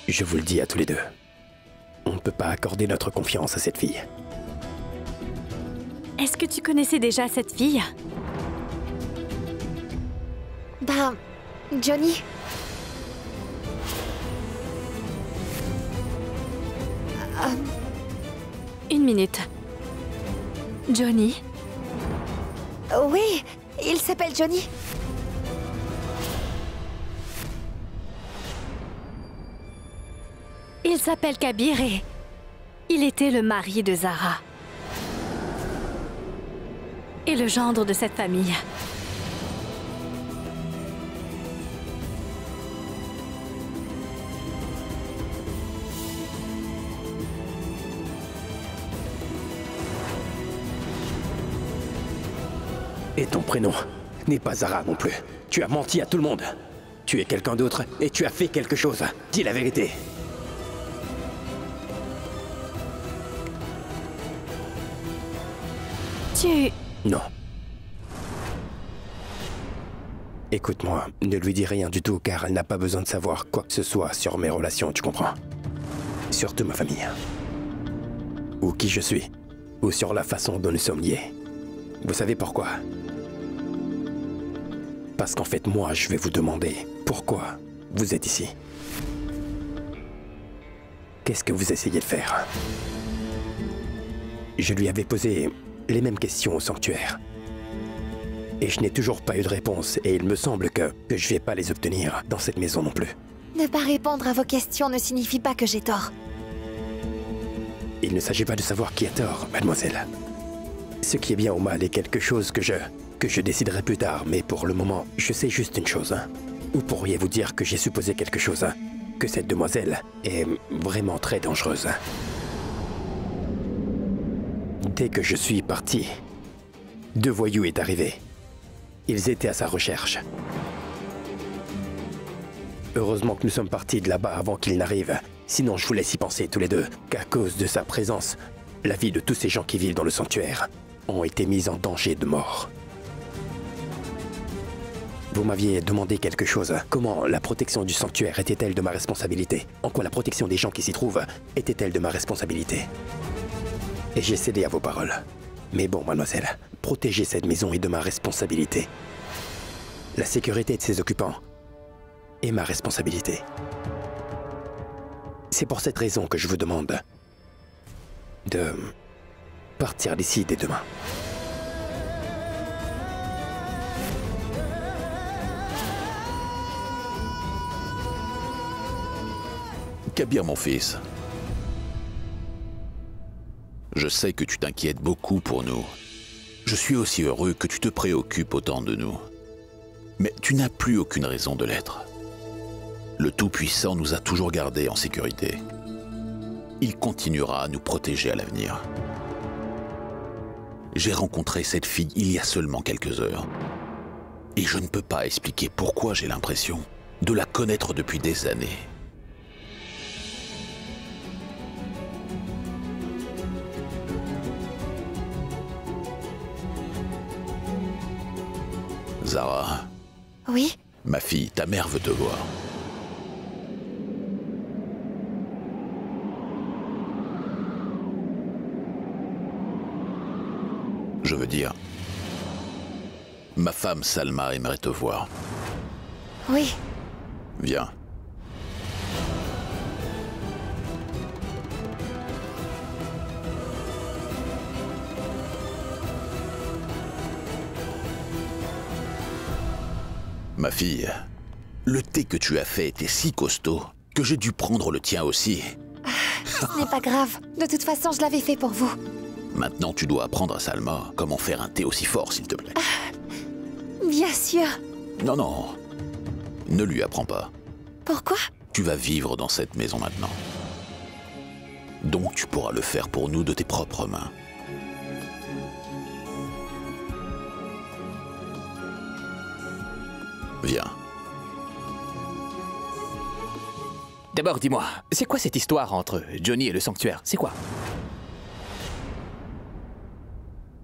Je vous le dis à tous les deux. On ne peut pas accorder notre confiance à cette fille. Est-ce que tu connaissais déjà cette fille? Ben, Johnny. Une minute. Johnny? Oui, il s'appelle Johnny. Il s'appelle Kabir et il était le mari de Zara. Et le gendre de cette famille. Et ton prénom n'est pas Zara non plus. Tu as menti à tout le monde. Tu es quelqu'un d'autre et tu as fait quelque chose. Dis la vérité. Non. Écoute-moi, ne lui dis rien du tout car elle n'a pas besoin de savoir quoi que ce soit sur mes relations, tu comprends? Surtout ma famille. Ou qui je suis. Ou sur la façon dont nous sommes liés. Vous savez pourquoi? Parce qu'en fait, moi, je vais vous demander pourquoi vous êtes ici. Qu'est-ce que vous essayez de faire? Je lui avais posé les mêmes questions au sanctuaire. Et je n'ai toujours pas eu de réponse et il me semble que je vais pas les obtenir dans cette maison non plus. Ne pas répondre à vos questions ne signifie pas que j'ai tort. Il ne s'agit pas de savoir qui a tort, mademoiselle. Ce qui est bien ou mal est quelque chose que je déciderai plus tard, mais pour le moment, je sais juste une chose. Ou pourriez-vous dire que j'ai supposé quelque chose? Que cette demoiselle est vraiment très dangereuse. Dès que je suis parti, 2 voyous est arrivé. Ils étaient à sa recherche. Heureusement que nous sommes partis de là-bas avant qu'il n'arrive. Sinon, je vous laisse y penser tous les deux qu'à cause de sa présence, la vie de tous ces gens qui vivent dans le sanctuaire ont été mises en danger de mort. Vous m'aviez demandé quelque chose. Comment la protection du sanctuaire était-elle de ma responsabilité? En quoi la protection des gens qui s'y trouvent était-elle de ma responsabilité? Et j'ai cédé à vos paroles. Mais bon, mademoiselle, protéger cette maison est de ma responsabilité. La sécurité de ses occupants est ma responsabilité. C'est pour cette raison que je vous demande de partir d'ici dès demain. Kabir, mon fils. Je sais que tu t'inquiètes beaucoup pour nous. Je suis aussi heureux que tu te préoccupes autant de nous. Mais tu n'as plus aucune raison de l'être. Le Tout-Puissant nous a toujours gardés en sécurité. Il continuera à nous protéger à l'avenir. J'ai rencontré cette fille il y a seulement quelques heures. Et je ne peux pas expliquer pourquoi j'ai l'impression de la connaître depuis des années. Zara. Oui? Ma fille, ta mère veut te voir. Je veux dire, ma femme Salma aimerait te voir. Oui. Viens. Ma fille, le thé que tu as fait était si costaud que j'ai dû prendre le tien aussi. Ce n'est pas grave. De toute façon, je l'avais fait pour vous. Maintenant, tu dois apprendre à Salma comment faire un thé aussi fort, s'il te plaît. Bien sûr. Non, non. Ne lui apprends pas. Pourquoi? Tu vas vivre dans cette maison maintenant. Donc tu pourras le faire pour nous de tes propres mains. Viens. D'abord, dis-moi, c'est quoi cette histoire entre Johnny et le sanctuaire? C'est quoi?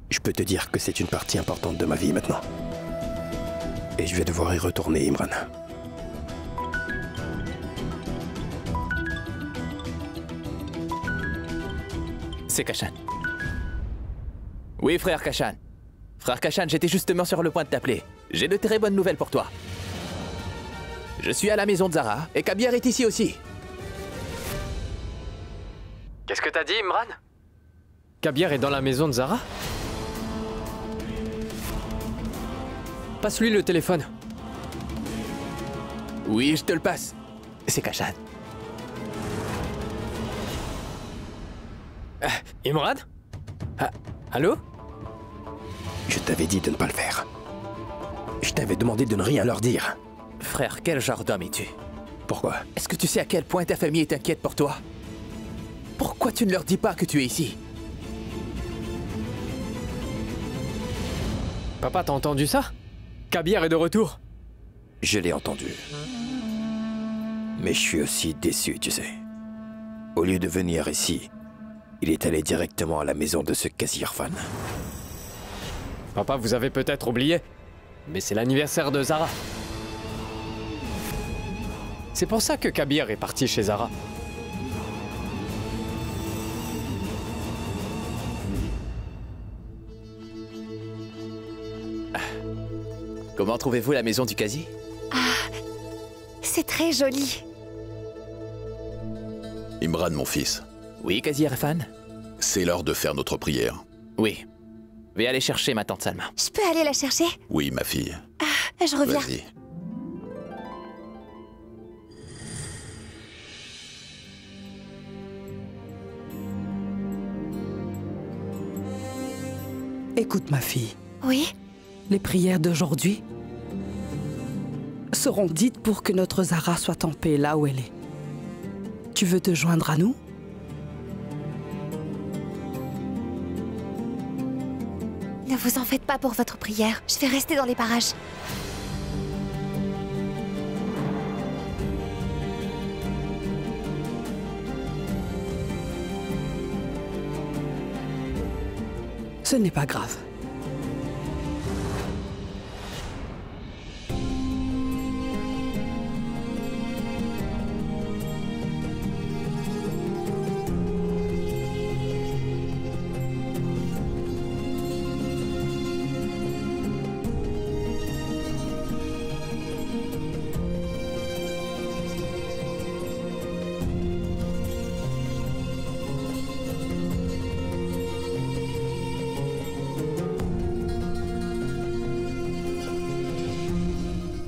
Je peux te dire que c'est une partie importante de ma vie maintenant. Et je vais devoir y retourner, Imran. c'est Kashan. Oui, frère Kashan. Frère Kashan, j'étais justement sur le point de t'appeler. J'ai de très bonnes nouvelles pour toi. Je suis à la maison de Zara, et Kabir est ici aussi. Qu'est-ce que t'as dit, Imran? Kabir est dans la maison de Zara? Passe-lui le téléphone. Oui, je te le passe. C'est Kashan. Imran? Allô? Je t'avais dit de ne pas le faire. Je t'avais demandé de ne rien leur dire. Frère, quel genre d'homme es-tu? Pourquoi? Est-ce que tu sais à quel point ta famille est inquiète pour toi? Pourquoi tu ne leur dis pas que tu es ici? Papa, t'as entendu ça? Kabir est de retour. Je l'ai entendu. Mais je suis aussi déçu, tu sais. Au lieu de venir ici, il est allé directement à la maison de ce Kasirfan. Papa, vous avez peut-être oublié, mais c'est l'anniversaire de Zara. C'est pour ça que Kabir est parti chez Zara. Comment trouvez-vous la maison du Qazi? C'est très joli. Imran, mon fils, Oui, Qazi Irfan? c'est l'heure de faire notre prière. Oui. Vais aller chercher ma tante Salma. Je peux aller la chercher? Oui, ma fille. Je reviens. Vas-y. Écoute ma fille, Oui? les prières d'aujourd'hui seront dites pour que notre Zara soit en paix là où elle est. Tu veux te joindre à nous? Ne vous en faites pas pour votre prière. Je vais rester dans les parages. Ce n'est pas grave.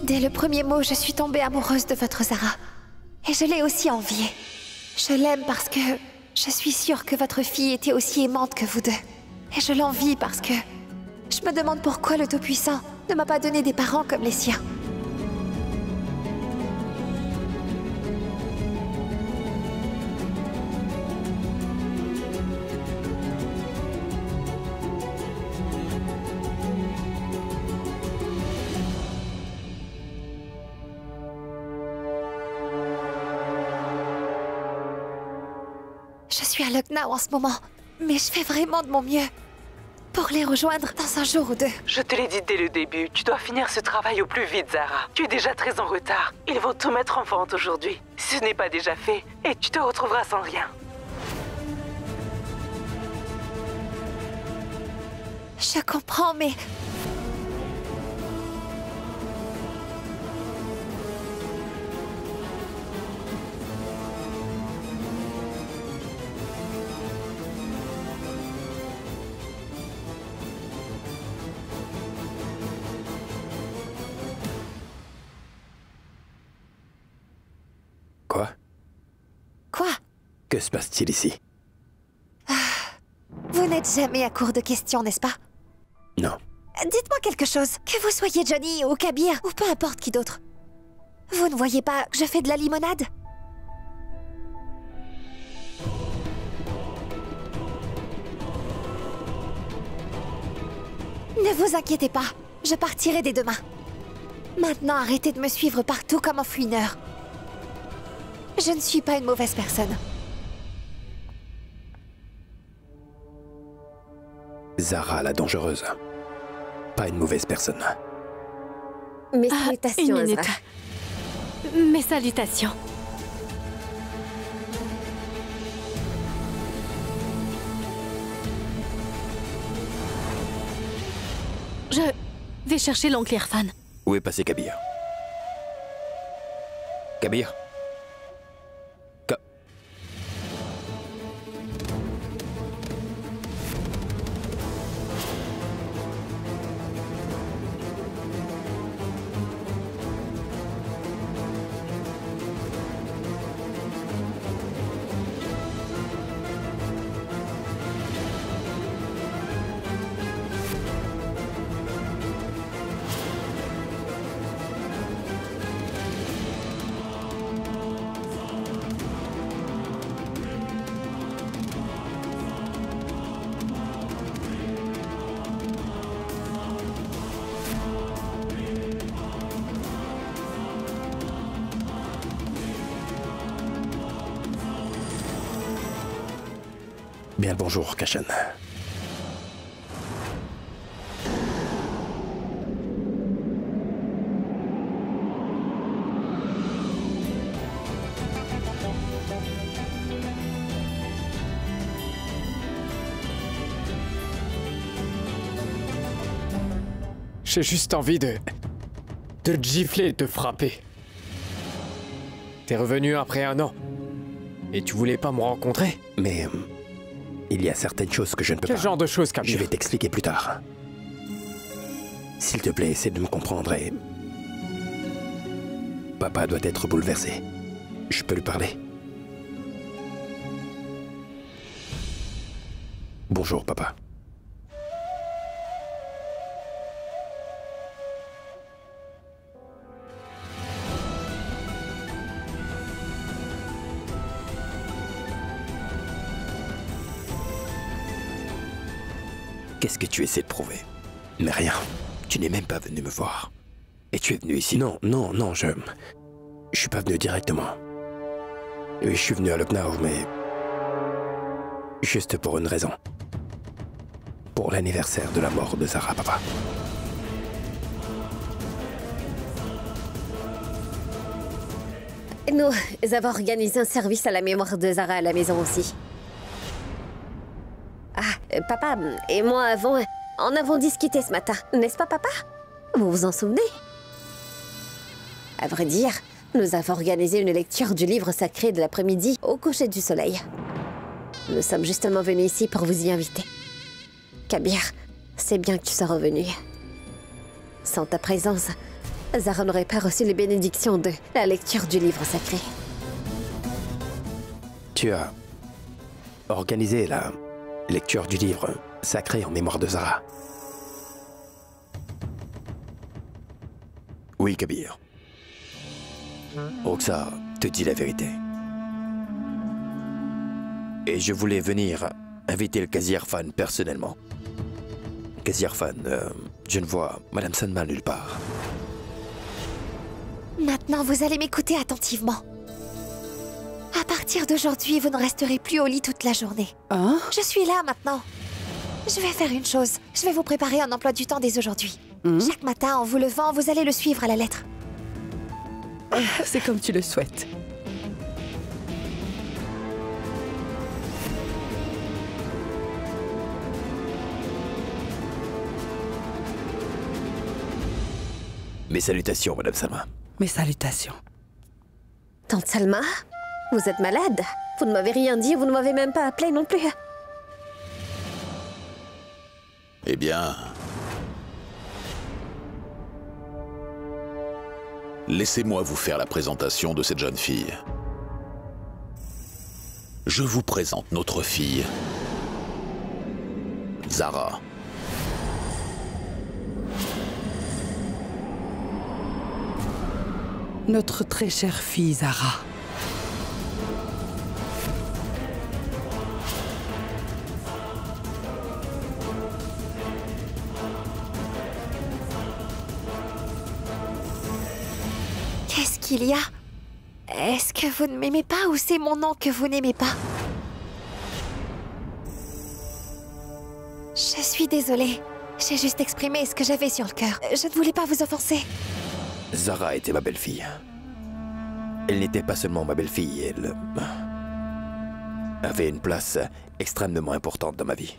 Dès le premier mot, je suis tombée amoureuse de votre Zara. Et je l'ai aussi enviée. Je l'aime parce que je suis sûre que votre fille était aussi aimante que vous deux. Et je l'envie parce que je me demande pourquoi le Tout-Puissant ne m'a pas donné des parents comme les siens. Je suis à Lucknow en ce moment, mais je fais vraiment de mon mieux pour les rejoindre dans un jour ou deux. Je te l'ai dit dès le début, tu dois finir ce travail au plus vite, Zara. Tu es déjà très en retard. Ils vont tout mettre en vente aujourd'hui, si ce n'est pas déjà fait, et tu te retrouveras sans rien. Je comprends, mais... Quoi? Quoi? Que se passe-t-il ici? Vous n'êtes jamais à court de questions, n'est-ce pas? Non. Dites-moi quelque chose. Que vous soyez Johnny ou Kabir, ou peu importe qui d'autre. Vous ne voyez pas que je fais de la limonade? Ne vous inquiétez pas, je partirai dès demain. Maintenant, arrêtez de me suivre partout comme un fouineur. Je ne suis pas une mauvaise personne. Zara, la dangereuse. Pas une mauvaise personne. Mes salutations, une minute. Azra. Mes salutations. Je vais chercher l'oncle Irfan. Où est passé Kabir? Kabir? Bien le bonjour, Kashan. J'ai juste envie de te gifler et te frapper. T'es revenu après 1 an. Et tu voulais pas me rencontrer? Mais il y a certaines choses que je ne peux pas. Quel genre de choses, Kabir? Je vais t'expliquer plus tard. S'il te plaît, essaie de me comprendre et... Papa doit être bouleversé. Je peux lui parler? Bonjour, papa. Qu'est-ce que tu essaies de prouver? Mais rien. Tu n'es même pas venu me voir. Et tu es venu ici? Non, je suis pas venu directement. Oui, je suis venu à Lucknow, mais... juste pour une raison. Pour l'anniversaire de la mort de Zara, papa. Nous avons organisé un service à la mémoire de Zara à la maison aussi. Ah, papa et moi en avons discuté ce matin, n'est-ce pas, papa? Vous vous en souvenez? À vrai dire, nous avons organisé une lecture du livre sacré de l'après-midi au coucher du soleil. Nous sommes justement venus ici pour vous y inviter. Kabir, c'est bien que tu sois revenu. Sans ta présence, Zara n'aurait pas reçu les bénédictions de la lecture du livre sacré. Tu as organisé la lecture du livre sacré en mémoire de Zara. Oui, Kabir. Roxa te dit la vérité. Et je voulais venir inviter le Qazi Irfan personnellement. Qazi Irfan, je ne vois Madame Salma nulle part. Maintenant, vous allez m'écouter attentivement. À partir d'aujourd'hui, vous ne resterez plus au lit toute la journée. Hein? Je suis là maintenant. Je vais faire une chose. Je vais vous préparer un emploi du temps dès aujourd'hui. Chaque matin, en vous levant, vous allez le suivre à la lettre. C'est comme tu le souhaites. Mes salutations, Madame Salma. Mes salutations. Tante Salma, vous êtes malade? Vous ne m'avez rien dit, vous ne m'avez même pas appelé non plus. Eh bien... laissez-moi vous faire la présentation de cette jeune fille. Je vous présente notre fille, Zara. Notre très chère fille Zara. Qu'est-ce qu'il y a? Est-ce que vous ne m'aimez pas ou c'est mon nom que vous n'aimez pas? Je suis désolée. J'ai juste exprimé ce que j'avais sur le cœur. Je ne voulais pas vous offenser. Zara était ma belle-fille. Elle n'était pas seulement ma belle-fille, elle avait une place extrêmement importante dans ma vie.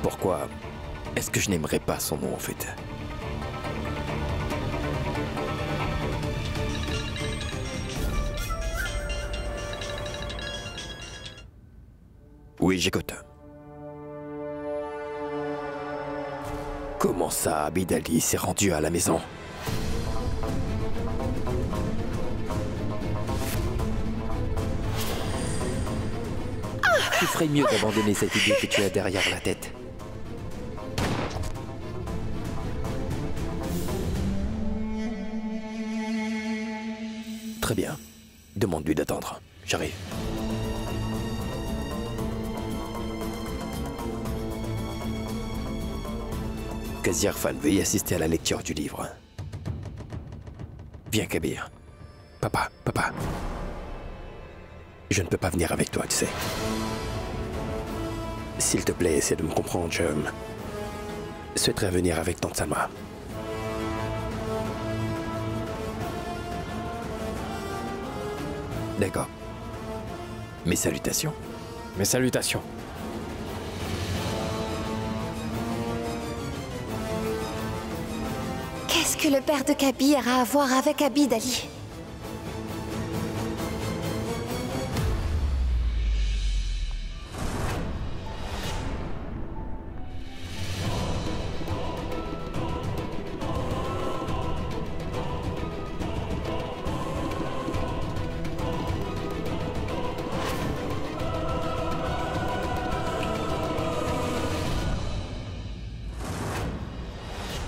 Pourquoi est-ce que je n'aimerais pas son nom en fait? Oui, j'écoute. Comment ça, Abid Ali s'est rendu à la maison? Tu ferais mieux d'abandonner cette idée que tu as derrière la tête. Très bien. Demande-lui d'attendre. J'arrive. Qasir Fan, veuillez assister à la lecture du livre. Viens, Kabir. Papa. Je ne peux pas venir avec toi, tu sais. S'il te plaît, essaie de me comprendre, je souhaiterais venir avec Tante Salma. D'accord. Mes salutations. Mes salutations. Qu'est-ce que le père de Kabir a à voir avec Abid Ali?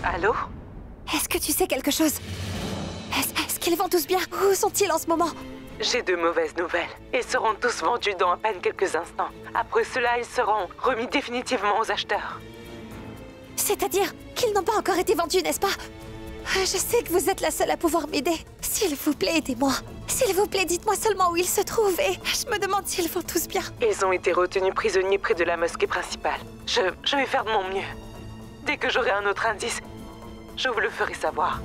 Allô? Est-ce que tu sais quelque chose? Est-ce qu'ils vont tous bien? Où sont-ils en ce moment? J'ai de mauvaises nouvelles. Ils seront tous vendus dans à peine quelques instants. Après cela, ils seront remis définitivement aux acheteurs. C'est-à-dire qu'ils n'ont pas encore été vendus, n'est-ce pas? Je sais que vous êtes la seule à pouvoir m'aider. S'il vous plaît, aidez-moi. S'il vous plaît, dites-moi seulement où ils se trouvent et je me demande s'ils vont tous bien. Ils ont été retenus prisonniers près de la mosquée principale. Je vais faire de mon mieux. Dès que j'aurai un autre indice, je vous le ferai savoir.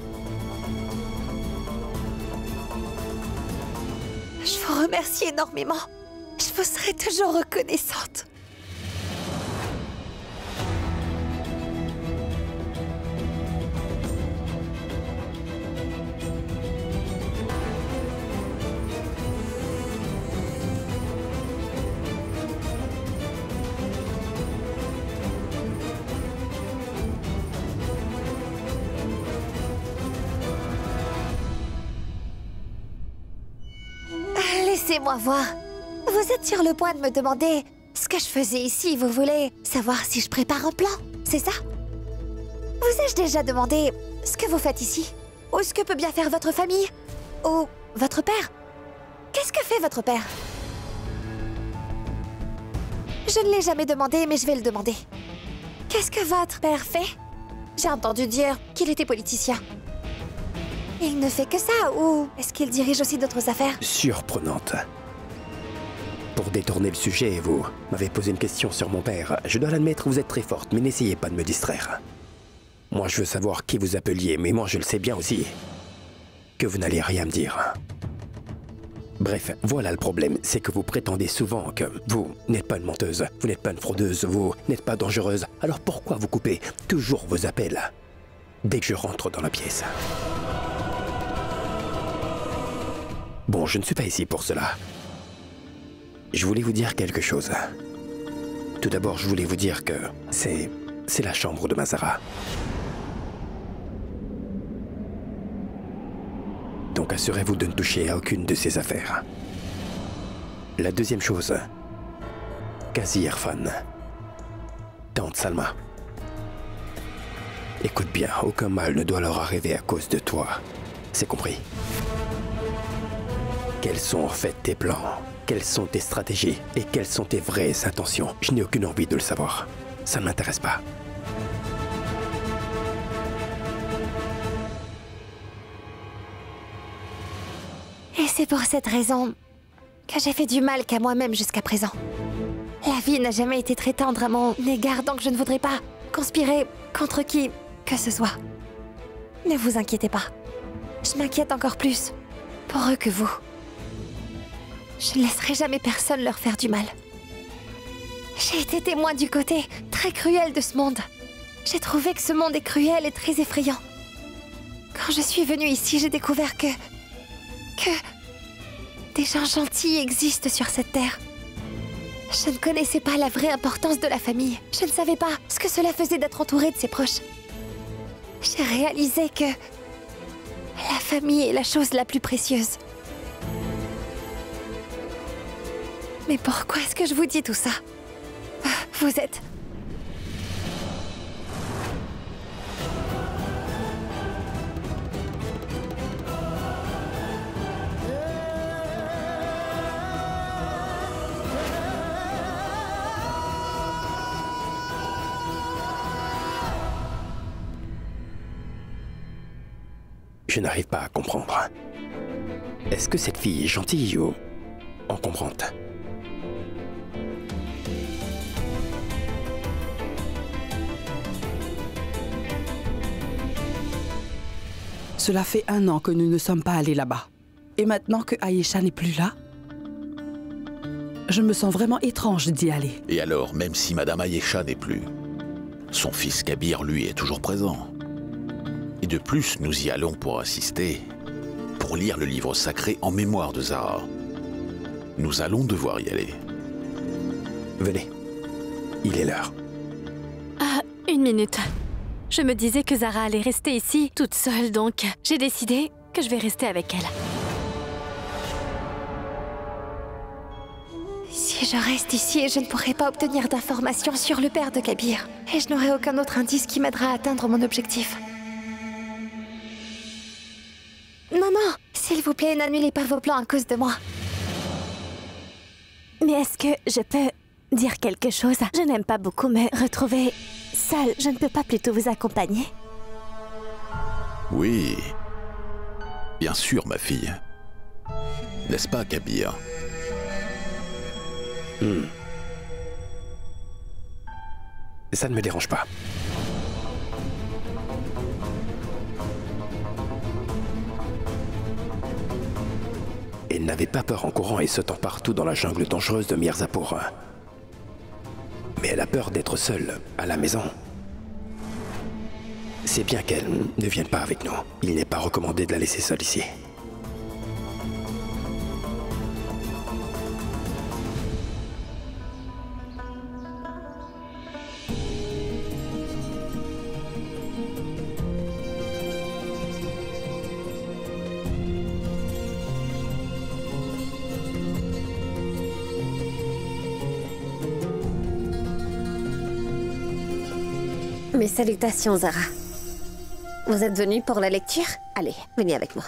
Je vous remercie énormément. Je vous serai toujours reconnaissante. Laissez-moi voir. Vous êtes sur le point de me demander ce que je faisais ici. Vous voulez savoir si je prépare un plan, c'est ça? Vous ai-je déjà demandé ce que vous faites ici? Ou ce que peut bien faire votre famille? Ou votre père? Qu'est-ce que fait votre père? Je ne l'ai jamais demandé, mais je vais le demander. Qu'est-ce que votre père fait? J'ai entendu dire qu'il était politicien. Il ne fait que ça, ou est-ce qu'il dirige aussi d'autres affaires? Surprenante. Pour détourner le sujet, vous m'avez posé une question sur mon père. Je dois l'admettre, vous êtes très forte, mais n'essayez pas de me distraire. Moi, je veux savoir qui vous appeliez, mais moi, je le sais bien aussi. Que vous n'allez rien me dire. Bref, voilà le problème, c'est que vous prétendez souvent que vous n'êtes pas une menteuse, vous n'êtes pas une fraudeuse, vous n'êtes pas dangereuse. Alors pourquoi vous coupez toujours vos appels dès que je rentre dans la pièce? Bon, je ne suis pas ici pour cela. Je voulais vous dire quelque chose. Tout d'abord, je voulais vous dire que c'est la chambre de Mazara. Donc assurez-vous de ne toucher à aucune de ces affaires. La deuxième chose, Qasir Fan, Tante Salma. Écoute bien, aucun mal ne doit leur arriver à cause de toi. C'est compris? Quels sont en fait tes plans? Quelles sont tes stratégies? Et quelles sont tes vraies intentions? Je n'ai aucune envie de le savoir. Ça ne m'intéresse pas. Et c'est pour cette raison que j'ai fait du mal qu'à moi-même jusqu'à présent. La vie n'a jamais été très tendre à mon égard, donc je ne voudrais pas conspirer contre qui que ce soit. Ne vous inquiétez pas. Je m'inquiète encore plus pour eux que vous. Je ne laisserai jamais personne leur faire du mal. J'ai été témoin du côté très cruel de ce monde. J'ai trouvé que ce monde est cruel et très effrayant. Quand je suis venue ici, j'ai découvert que des gens gentils existent sur cette terre. Je ne connaissais pas la vraie importance de la famille. Je ne savais pas ce que cela faisait d'être entourée de ses proches. J'ai réalisé que la famille est la chose la plus précieuse. Mais pourquoi est-ce que je vous dis tout ça? Vous êtes... Je n'arrive pas à comprendre. Est-ce que cette fille est gentille ou encombrante? Cela fait 1 an que nous ne sommes pas allés là-bas. Et maintenant que Aïcha n'est plus là, je me sens vraiment étrange d'y aller. Et alors, même si Madame Aïcha n'est plus, son fils Kabir, lui, est toujours présent. Et de plus, nous y allons pour assister, pour lire le livre sacré en mémoire de Zara. Nous allons devoir y aller. Venez, il est l'heure. Ah, 1 minute. Je me disais que Zara allait rester ici, toute seule, donc j'ai décidé que je vais rester avec elle. Si je reste ici, je ne pourrai pas obtenir d'informations sur le père de Kabir. Et je n'aurai aucun autre indice qui m'aidera à atteindre mon objectif. Non, non, s'il vous plaît, n'annulez pas vos plans à cause de moi. Mais est-ce que je peux dire quelque chose? Je n'aime pas beaucoup me retrouver seule. Je ne peux pas plutôt vous accompagner? Oui. Bien sûr, ma fille. N'est-ce pas, Kabir? Ça ne me dérange pas. Elle n'avait pas peur en courant et sautant partout dans la jungle dangereuse de Mirzapur. Mais elle a peur d'être seule à la maison. C'est bien qu'elle ne vienne pas avec nous. Il n'est pas recommandé de la laisser seule ici. Mes salutations, Zara. Vous êtes venue pour la lecture? Allez, venez avec moi.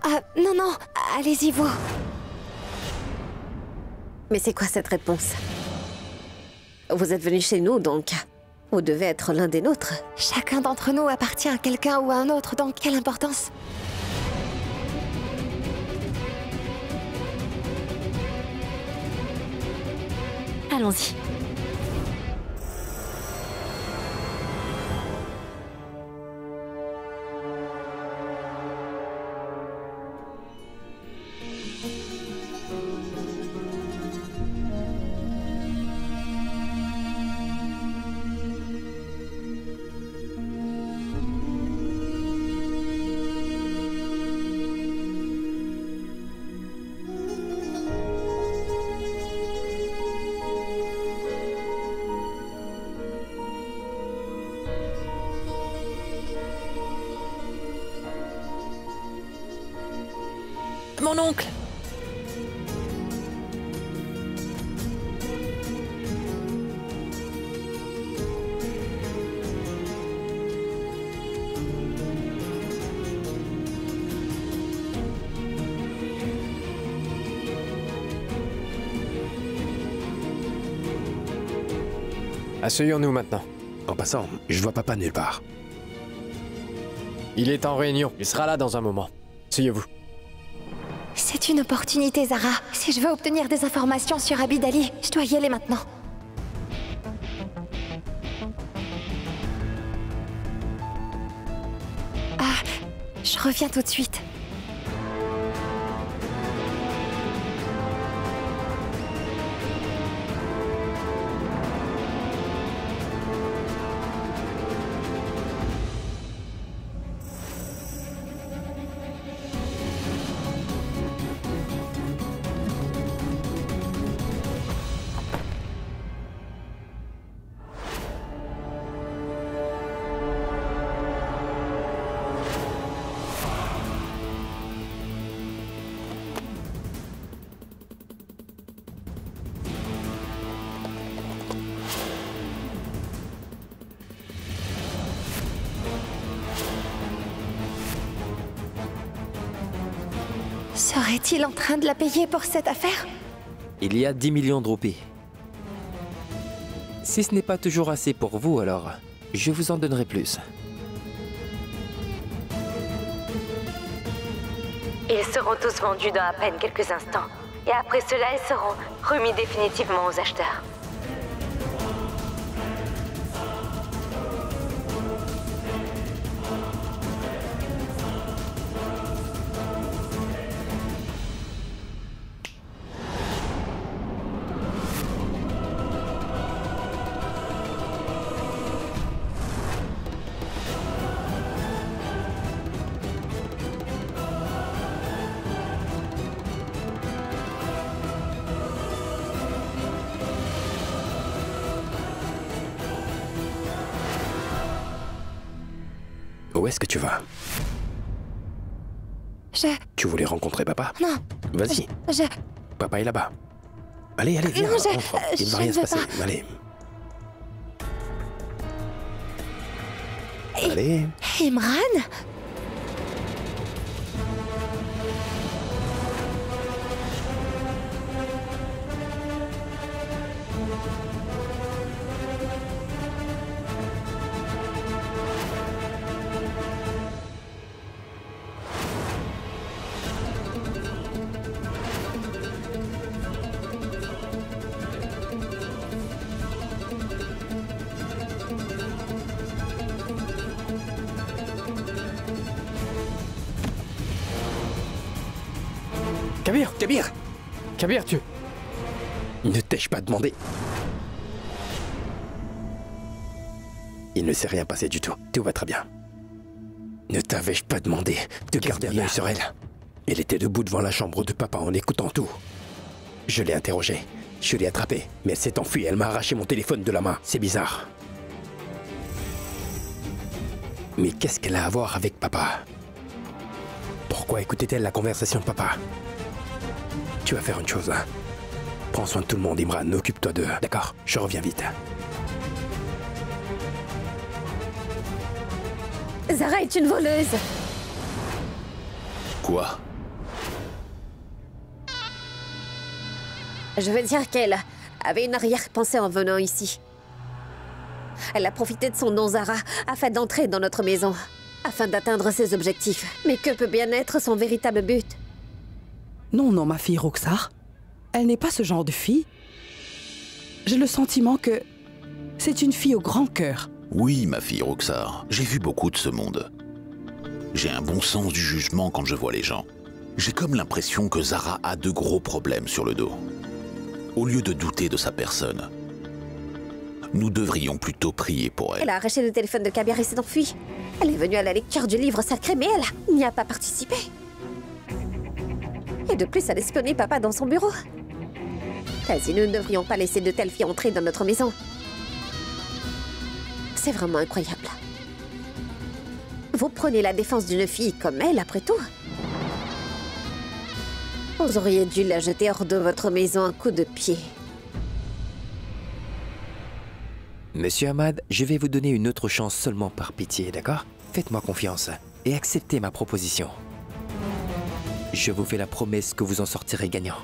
Ah, non, non, allez-y, vous. Mais c'est quoi cette réponse? Vous êtes venu chez nous, donc vous devez être l'un des nôtres. Chacun d'entre nous appartient à quelqu'un ou à un autre, donc quelle importance? Allons-y. Mon oncle! Asseyons-nous maintenant. En passant, je vois papa nulle part. Il est en réunion. Il sera là dans un moment. Asseyez-vous. C'est une opportunité, Zara. Si je veux obtenir des informations sur Abid Ali, je dois y aller maintenant. Ah, je reviens tout de suite. Serait-il en train de la payer pour cette affaire? Il y a 10 millions de roupies. Si ce n'est pas toujours assez pour vous, alors je vous en donnerai plus. Ils seront tous vendus dans à peine quelques instants. Et après cela, ils seront remis définitivement aux acheteurs. Où est-ce que tu vas? Tu voulais rencontrer papa? Non. Vas-y. Papa est là-bas. Allez, allez, viens, Non, entre. Il ne va rien se passer. Allez. Allez. Imran? Kabir! Kabir! Kabir, tu... Ne t'ai-je pas demandé? Il ne s'est rien passé du tout. Tout va très bien. Ne t'avais-je pas demandé de garder un œil sur elle? Elle était debout devant la chambre de papa en écoutant tout. Je l'ai interrogée. Je l'ai attrapée. Mais elle s'est enfuie. Elle m'a arraché mon téléphone de la main. C'est bizarre. Mais qu'est-ce qu'elle a à voir avec papa? Pourquoi écoutait-elle la conversation de papa? Tu vas faire une chose. Prends soin de tout le monde, Imran. Occupe-toi d'eux. D'accord? Je reviens vite. Zara est une voleuse. Quoi? Je veux dire qu'elle avait une arrière-pensée en venant ici. Elle a profité de son nom Zara afin d'entrer dans notre maison, afin d'atteindre ses objectifs. Mais que peut bien être son véritable but? Non, non, ma fille Roxar. Elle n'est pas ce genre de fille. J'ai le sentiment que c'est une fille au grand cœur. Oui, ma fille Roxar, j'ai vu beaucoup de ce monde. J'ai un bon sens du jugement quand je vois les gens. J'ai comme l'impression que Zara a de gros problèmes sur le dos. Au lieu de douter de sa personne, nous devrions plutôt prier pour elle. Elle a arraché le téléphone de Kabir et s'est enfuie. Elle est venue à la lecture du livre sacré, mais elle n'y a pas participé. Et de plus, elle a espionné papa dans son bureau. Quasi, nous ne devrions pas laisser de telles filles entrer dans notre maison. C'est vraiment incroyable. Vous prenez la défense d'une fille comme elle, après tout. Vous auriez dû la jeter hors de votre maison un coup de pied. Monsieur Ahmad, je vais vous donner une autre chance seulement par pitié, d'accord? Faites-moi confiance et acceptez ma proposition. Je vous fais la promesse que vous en sortirez gagnant.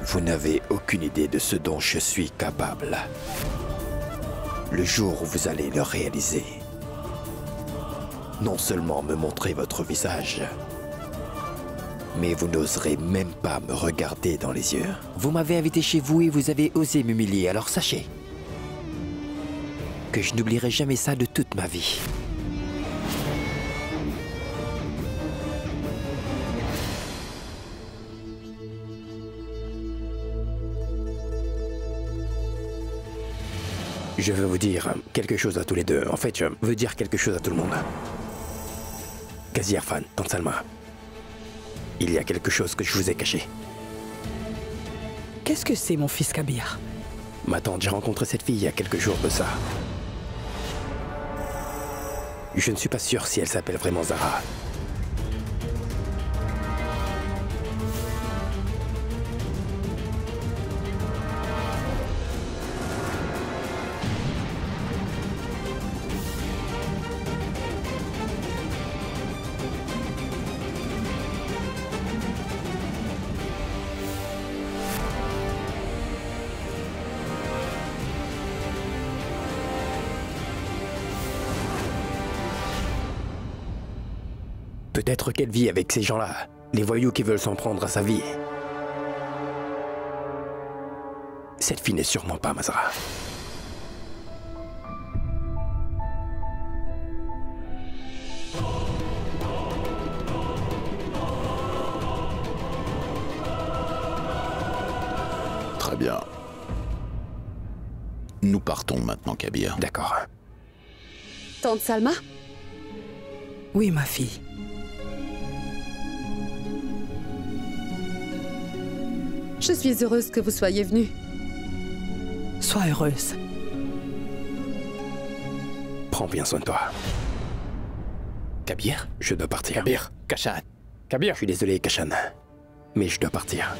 Vous n'avez aucune idée de ce dont je suis capable. Le jour où vous allez le réaliser, non seulement me montrer votre visage, mais vous n'oserez même pas me regarder dans les yeux. Vous m'avez invité chez vous et vous avez osé m'humilier, alors sachez que je n'oublierai jamais ça de toute ma vie. Je veux vous dire quelque chose à tous les deux. En fait, je veux dire quelque chose à tout le monde. Qazi Irfan, Tante Salma. Il y a quelque chose que je vous ai caché. Qu'est-ce que c'est, mon fils Kabir? Ma tante, j'ai rencontré cette fille il y a quelques jours de ça. Je ne suis pas sûr si elle s'appelle vraiment Zara. Peut-être qu'elle vit avec ces gens-là, les voyous qui veulent s'en prendre à sa vie. Cette fille n'est sûrement pas Mazara. Très bien. Nous partons maintenant, Kabir. D'accord. Tante Salma? Oui, ma fille. Je suis heureuse que vous soyez venue. Sois heureuse. Prends bien soin de toi. Kabir? Je dois partir. Kabir. Kashan. Kabir. Je suis désolé, Kashan. Mais je dois partir.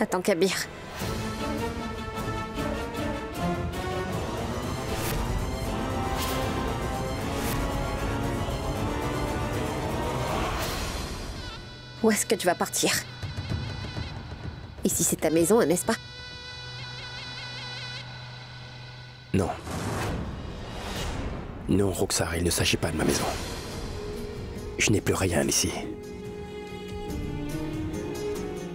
Attends, Kabir. Où est-ce que tu vas partir? Ici, c'est ta maison, n'est-ce pas? Non. Non, Roxar, il ne s'agit pas de ma maison. Je n'ai plus rien ici.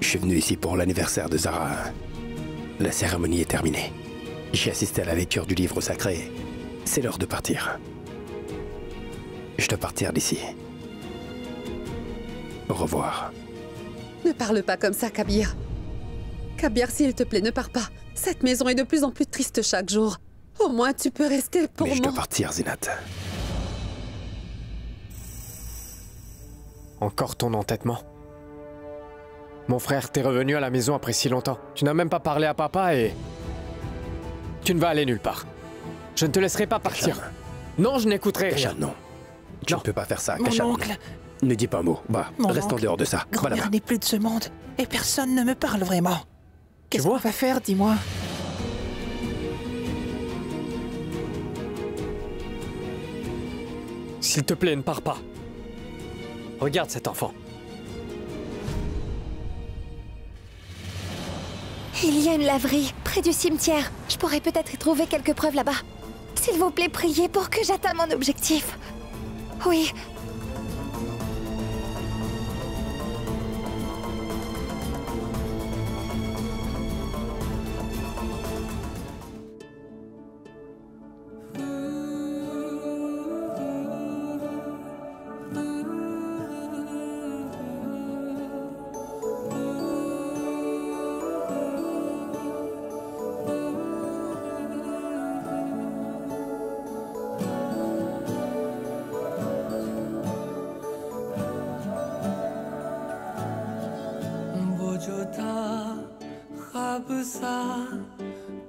Je suis venu ici pour l'anniversaire de Zara. La cérémonie est terminée. J'ai assisté à la lecture du livre sacré. C'est l'heure de partir. Je dois partir d'ici. Au revoir. Ne parle pas comme ça, Kabir. Kabir, s'il te plaît, ne pars pas. Cette maison est de plus en plus triste chaque jour. Au moins, tu peux rester pour moi. Mais je dois partir, Zinat. Encore ton entêtement. Mon frère, t'es revenu à la maison après si longtemps. Tu n'as même pas parlé à papa et... Tu ne vas aller nulle part. Je ne te laisserai pas partir. Kashan. Non, je n'écouterai rien. Kashan, non. Tu ne peux pas faire ça, Mon Kashan. oncle. Ne dis pas un mot. Bah, Mon reste en oncle. dehors de ça. Va Grand-mère là-bas. n'est plus de ce monde et personne ne me parle vraiment. Qu'est-ce qu'on vois va faire, dis-moi? S'il te plaît, ne pars pas. Regarde cet enfant. Il y a une laverie près du cimetière. Je pourrais peut-être y trouver quelques preuves là-bas. S'il vous plaît, priez pour que j'atteigne mon objectif. Oui.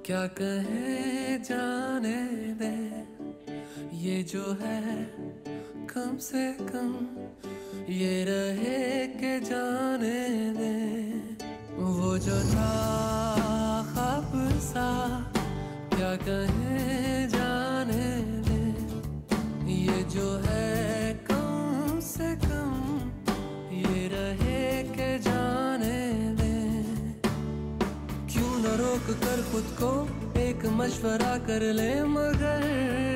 क्या कहे जाने दे ये जो है कम से कम ये रहे के जाने दे वो जो था ख्वाब सा क्या कहे जाने दे ये जो है कम से कम ये रहे के जाने दे क्यों न रोक कर खुद को एक मशवरा कर ले मगर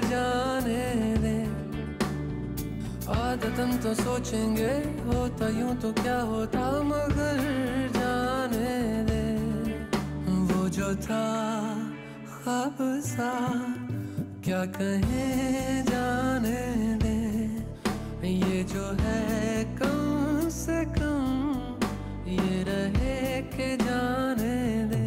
जाने दे आदतन तो सोचेंगे होता यूं तो क्या होता मगर जाने दे वो जो था ख्वाब सा क्या कहे जाने दे ये जो है कम से कम ये रहे के जाने दे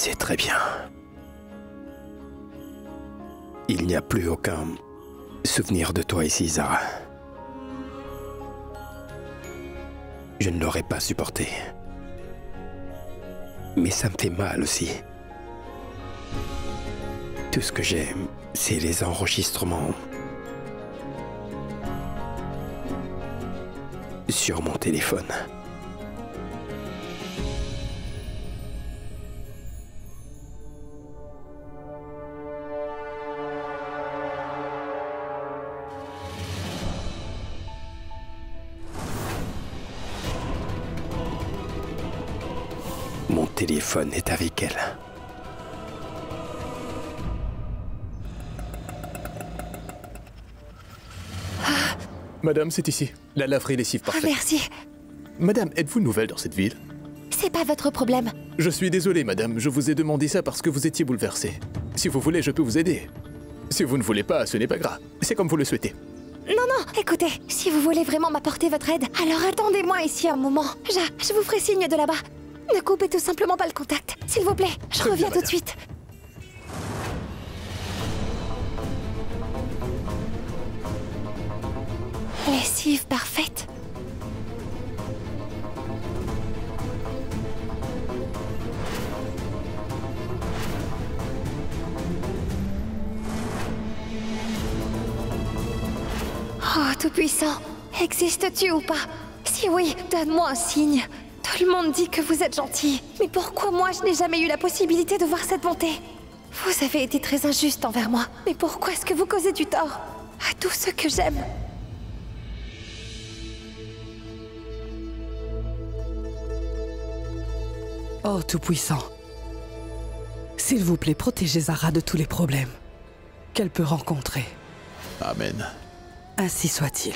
C'est très bien. Il n'y a plus aucun souvenir de toi ici, Zara. Je ne l'aurais pas supporté. Mais ça me fait mal aussi. Tout ce que j'aime, c'est les enregistrements sur mon téléphone. Mon téléphone est avec elle. Madame, c'est ici. La laverie lessive parfaite. Merci. Madame, êtes-vous nouvelle dans cette ville? C'est pas votre problème. Je suis désolé, madame. Je vous ai demandé ça parce que vous étiez bouleversée. Si vous voulez, je peux vous aider. Si vous ne voulez pas, ce n'est pas grave. C'est comme vous le souhaitez. Non, non, écoutez, si vous voulez vraiment m'apporter votre aide, alors attendez-moi ici un moment. Je vous ferai signe de là-bas. Ne coupez tout simplement pas le contact, s'il vous plaît. Je reviens tout de suite. Lessive parfaite. Oh, Tout-Puissant, existes-tu ou pas? Si oui, donne-moi un signe. Tout le monde dit que vous êtes gentil. Mais pourquoi moi, je n'ai jamais eu la possibilité de voir cette bonté? Vous avez été très injuste envers moi. Mais pourquoi est-ce que vous causez du tort à tous ceux que j'aime? Oh, Tout-Puissant. S'il vous plaît, protégez Zara de tous les problèmes qu'elle peut rencontrer. Amen. Ainsi soit-il.